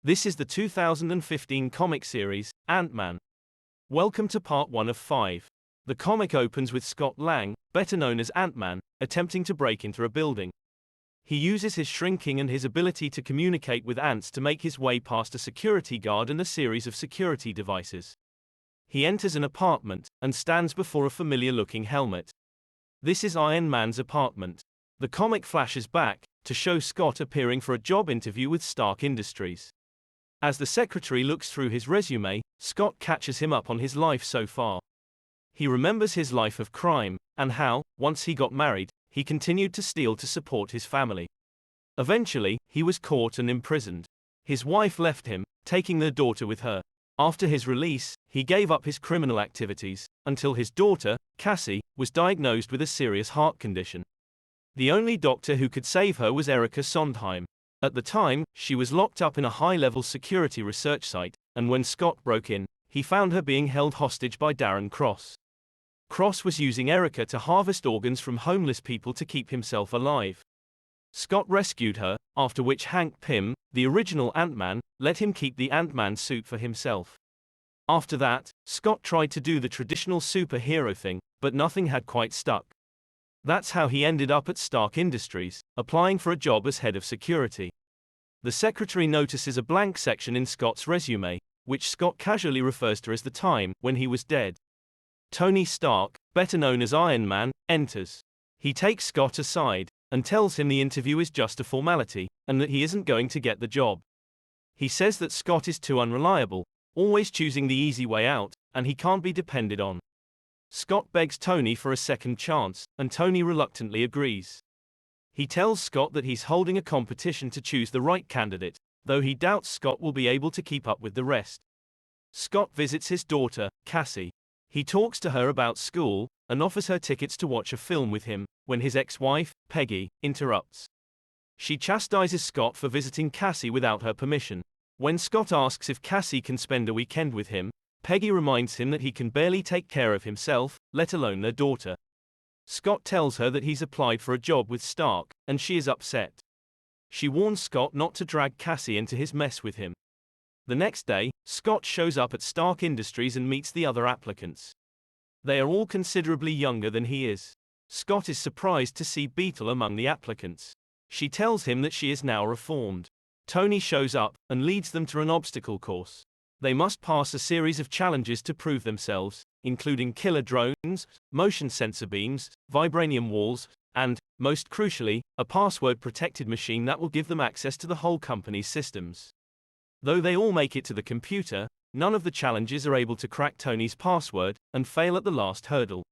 This is the 2015 comic series, Ant-Man. Welcome to part 1 of 5. The comic opens with Scott Lang, better known as Ant-Man, attempting to break into a building. He uses his shrinking and his ability to communicate with ants to make his way past a security guard and a series of security devices. He enters an apartment, and stands before a familiar-looking helmet. This is Iron Man's apartment. The comic flashes back, to show Scott appearing for a job interview with Stark Industries. As the secretary looks through his resume, Scott catches him up on his life so far. He remembers his life of crime, and how, once he got married, he continued to steal to support his family. Eventually, he was caught and imprisoned. His wife left him, taking their daughter with her. After his release, he gave up his criminal activities, until his daughter, Cassie, was diagnosed with a serious heart condition. The only doctor who could save her was Erica Sondheim. At the time, she was locked up in a high-level security research site, and when Scott broke in, he found her being held hostage by Darren Cross. Cross was using Erica to harvest organs from homeless people to keep himself alive. Scott rescued her, after which Hank Pym, the original Ant-Man, let him keep the Ant-Man suit for himself. After that, Scott tried to do the traditional superhero thing, but nothing had quite stuck. That's how he ended up at Stark Industries, applying for a job as head of security. The secretary notices a blank section in Scott's resume, which Scott casually refers to as the time when he was dead. Tony Stark, better known as Iron Man, enters. He takes Scott aside, and tells him the interview is just a formality, and that he isn't going to get the job. He says that Scott is too unreliable, always choosing the easy way out, and he can't be depended on. Scott begs Tony for a second chance, and Tony reluctantly agrees. He tells Scott that he's holding a competition to choose the right candidate, though he doubts Scott will be able to keep up with the rest. Scott visits his daughter, Cassie. He talks to her about school, and offers her tickets to watch a film with him, when his ex-wife, Peggy, interrupts. She chastises Scott for visiting Cassie without her permission. When Scott asks if Cassie can spend a weekend with him, Peggy reminds him that he can barely take care of himself, let alone their daughter. Scott tells her that he's applied for a job with Stark, and she is upset. She warns Scott not to drag Cassie into his mess with him. The next day, Scott shows up at Stark Industries and meets the other applicants. They are all considerably younger than he is. Scott is surprised to see Beetle among the applicants. She tells him that she is now reformed. Tony shows up, and leads them through an obstacle course. They must pass a series of challenges to prove themselves, including killer drones, motion sensor beams, vibranium walls, and, most crucially, a password-protected machine that will give them access to the whole company's systems. Though they all make it to the computer, none of the challenges are able to crack Tony's password, and fail at the last hurdle.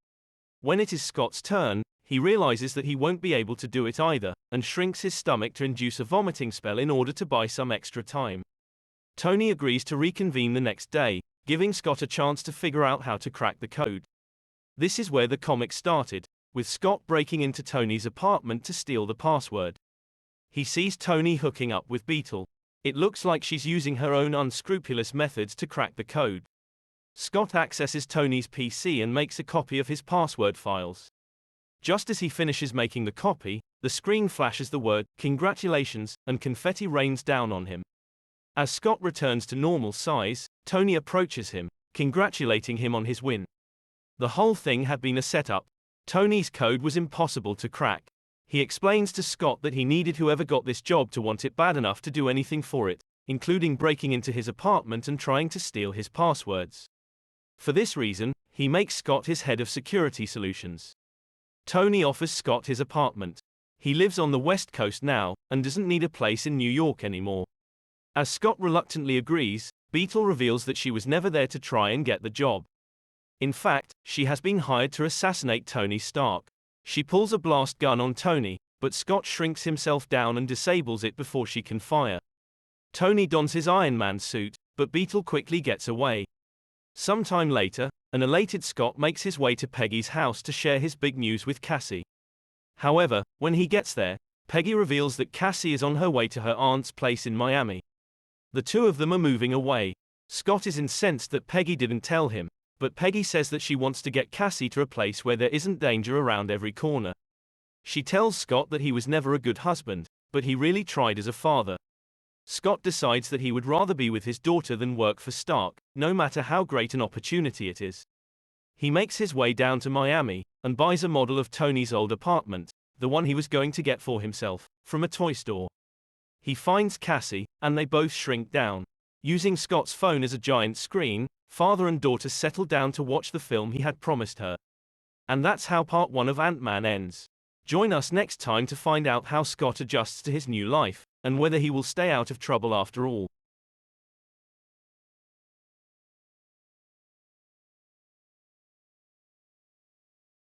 When it is Scott's turn, he realizes that he won't be able to do it either, and shrinks his stomach to induce a vomiting spell in order to buy some extra time. Tony agrees to reconvene the next day, giving Scott a chance to figure out how to crack the code. This is where the comic started, with Scott breaking into Tony's apartment to steal the password. He sees Tony hooking up with Beetle. It looks like she's using her own unscrupulous methods to crack the code. Scott accesses Tony's PC and makes a copy of his password files. Just as he finishes making the copy, the screen flashes the word, "Congratulations," and confetti rains down on him. As Scott returns to normal size, Tony approaches him, congratulating him on his win. The whole thing had been a setup. Tony's code was impossible to crack. He explains to Scott that he needed whoever got this job to want it bad enough to do anything for it, including breaking into his apartment and trying to steal his passwords. For this reason, he makes Scott his head of security solutions. Tony offers Scott his apartment. He lives on the West Coast now, and doesn't need a place in New York anymore. As Scott reluctantly agrees, Beetle reveals that she was never there to try and get the job. In fact, she has been hired to assassinate Tony Stark. She pulls a blast gun on Tony, but Scott shrinks himself down and disables it before she can fire. Tony dons his Iron Man suit, but Beetle quickly gets away. Sometime later, an elated Scott makes his way to Peggy's house to share his big news with Cassie. However, when he gets there, Peggy reveals that Cassie is on her way to her aunt's place in Miami. The two of them are moving away. Scott is incensed that Peggy didn't tell him, but Peggy says that she wants to get Cassie to a place where there isn't danger around every corner. She tells Scott that he was never a good husband, but he really tried as a father. Scott decides that he would rather be with his daughter than work for Stark, no matter how great an opportunity it is. He makes his way down to Miami and buys a model of Tony's old apartment, the one he was going to get for himself, from a toy store. He finds Cassie, and they both shrink down. Using Scott's phone as a giant screen, father and daughter settle down to watch the film he had promised her. And that's how part 1 of Ant-Man ends. Join us next time to find out how Scott adjusts to his new life, and whether he will stay out of trouble after all.